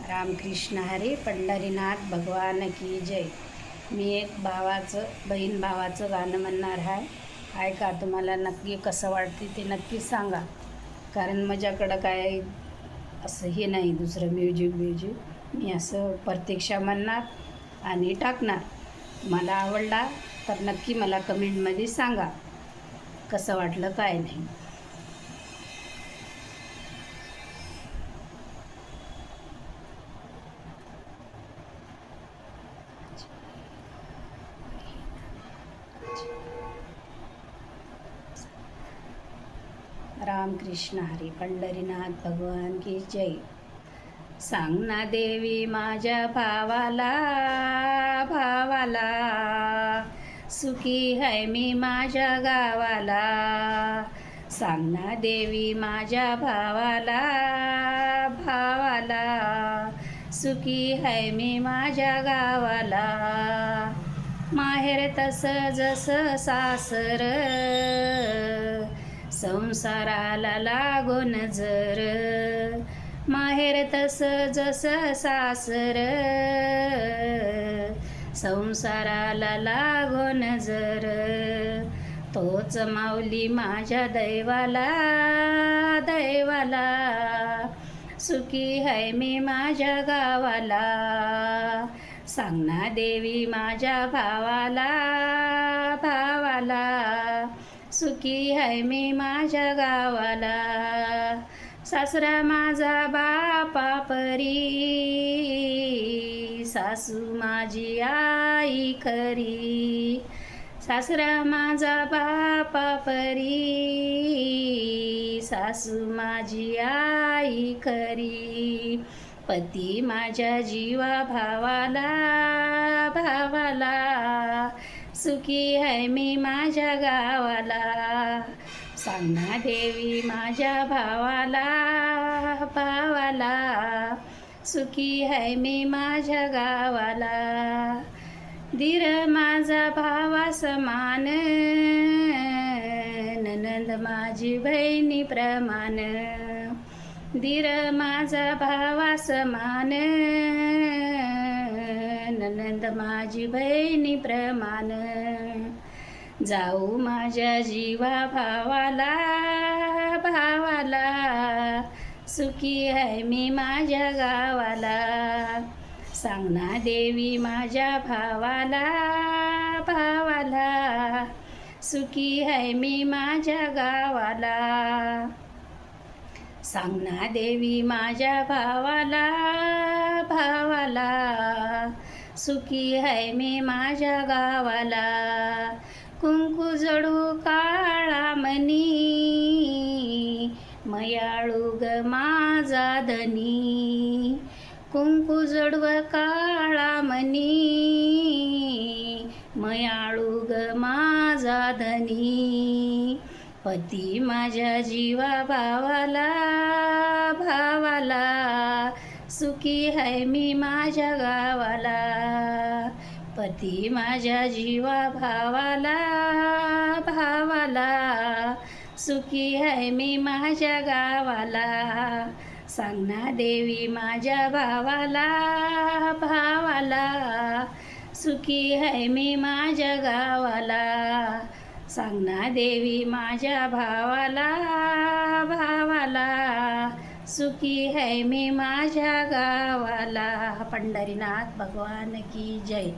रामकृष्ण हरी पंढरीनाथ भगवान की जय. मी एक बहीण भावाचं गाणं म्हणणार आहे. ऐका, तुम्हाला नक्की कसं वाटते ते नक्की सांगा. कारण माझ्याकडं काय असं हे नाही दुसरं म्युझिक. मी असं प्रत्यक्ष म्हणणार आणि टाकणार. मला आवडला तर नक्की मला कमेंटमध्ये सांगा कसं वाटलं काय नाही. रामकृष्ण हरी पंढरीनाथ भगवान की जय. सांग ना देवी माझ्या भावाला सुखी है मी माझ्या गावाला. सांग ना देवी माझ्या भावाला सुखी है मी माझ्या गावाला. माहेर तसं जसं सासर संसाराला लागून जर. माहेर तसं जसं सासर संसाराला लागून जर. तोच माऊली माझ्या दैवाला सुखी है मी माझ्या गावाला. सांग ना देवी माझ्या भावाला सुखी है मी माझ्या गावाला. सासरा माझा बापा परी सासू माझी आई खरी. सासरा माझा बापा परी सासू माझी आई खरी. पती माझ्या जीवा भावाला सुखी है मी माझ्या गावाला. सांग ना देवी माझ्या भावाला सुखी है मी माझ्या गावाला. धीर माझा भावा समान ननंद माझी बहिणी प्रमाण. धीर माझा भावा समान ननंद माझी बहिणी प्रमाण. जाऊ माझ्या जीवा भावाला सुखी है मी माझ्या गावाला. सांग ना देवी माझ्या भावाला सुखी है मी माझ्या गावाला. सांग ना देवी माझ्या भावाला सुखी है मी माझ्या गावाला. कुंकू जडू काळा मनी मयाळू ग माझा धनी. कुंकू जडव काळा मनी मयाळू ग माझा धनी. पती माझ्या जीवा भावाला सुखी है मी माझ्या गावाला. पती माझ्या जीवा भावाला सुखी है मी माझ्या गावाला. सांग ना देवी माझ्या भावाला सुखी है मी माझ्या गावाला. सांग ना देवी माझ्या भावाला सुखी है मी माझ्या गावाला. पंढरीनाथ भगवान की जय.